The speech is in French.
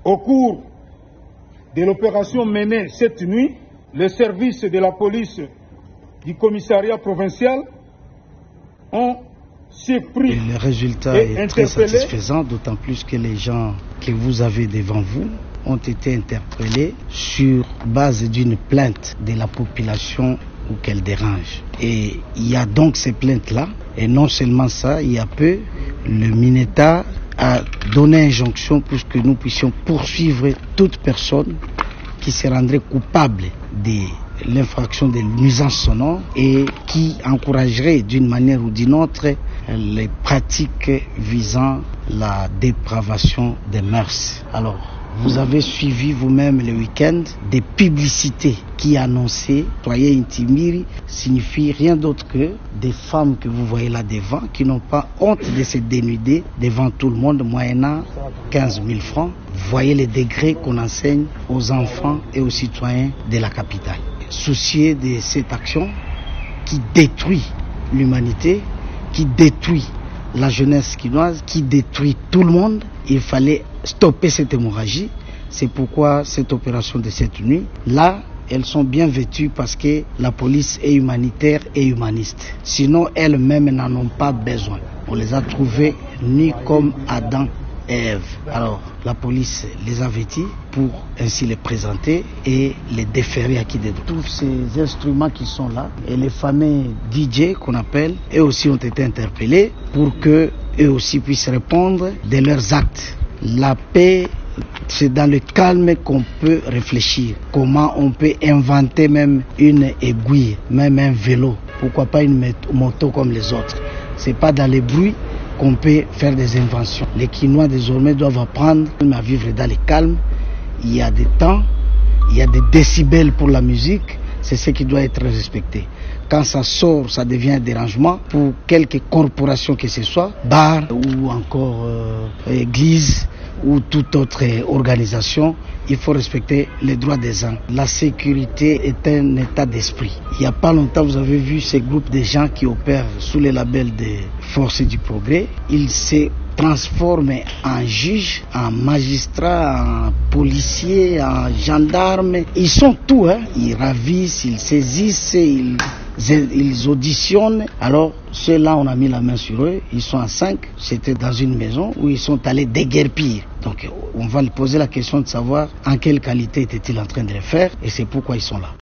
Au cours de l'opération menée cette nuit, les services de la police du commissariat provincial ont surpris. Et le résultat est très satisfaisant, d'autant plus que les gens que vous avez devant vous ont été interpellés sur base d'une plainte de la population ou qu'elle dérange. Et il y a donc ces plaintes-là, et non seulement ça, il y a peu, le MINETA a donné injonction pour que nous puissions poursuivre toute personne qui se rendrait coupable de l'infraction de nuisance sonore et qui encouragerait d'une manière ou d'une autre les pratiques visant la dépravation des mœurs. Alors, vous avez suivi vous-même le week-end des publicités qui annonçaient « Soyez intimidés » signifie rien d'autre que des femmes que vous voyez là devant qui n'ont pas honte de se dénuder devant tout le monde moyennant 15 000 francs. Voyez les degrés qu'on enseigne aux enfants et aux citoyens de la capitale. Soucieux de cette action qui détruit l'humanité, qui détruit la jeunesse quinoise, qui détruit tout le monde, il fallait stopper cette hémorragie. C'est pourquoi cette opération de cette nuit, là, elles sont bien vêtues parce que la police est humanitaire et humaniste. Sinon, elles-mêmes n'en ont pas besoin. On les a trouvées nues comme Adam et Ève. Alors, la police les a vêtues pour ainsi les présenter et les déférer à qui de droit. Tous ces instruments qui sont là et les fameux DJ qu'on appelle, eux aussi ont été interpellés pour que eux aussi puissent répondre de leurs actes. La paix, c'est dans le calme qu'on peut réfléchir. Comment on peut inventer même une aiguille, même un vélo. Pourquoi pas une moto comme les autres. C'est pas dans les bruits qu'on peut faire des inventions. Les Quinois désormais doivent apprendre à vivre dans le calme. Il y a des temps, il y a des décibels pour la musique. C'est ce qui doit être respecté. Quand ça sort, ça devient un dérangement pour quelque corporation que ce soit, bar ou encore église ou toute autre organisation. Il faut respecter les droits des gens. La sécurité est un état d'esprit. Il n'y a pas longtemps, vous avez vu ces groupes de gens qui opèrent sous le label des forces du progrès. Ils se transforment en juges, en magistrats, en policiers, en gendarmes. Ils sont tout, hein. Ils ravissent, ils saisissent, ils auditionnent. Alors, ceux-là, on a mis la main sur eux. Ils sont à 5. C'était dans une maison où ils sont allés déguerpir. Donc, on va lui poser la question de savoir en quelle qualité étaient-ils en train de le faire et c'est pourquoi ils sont là.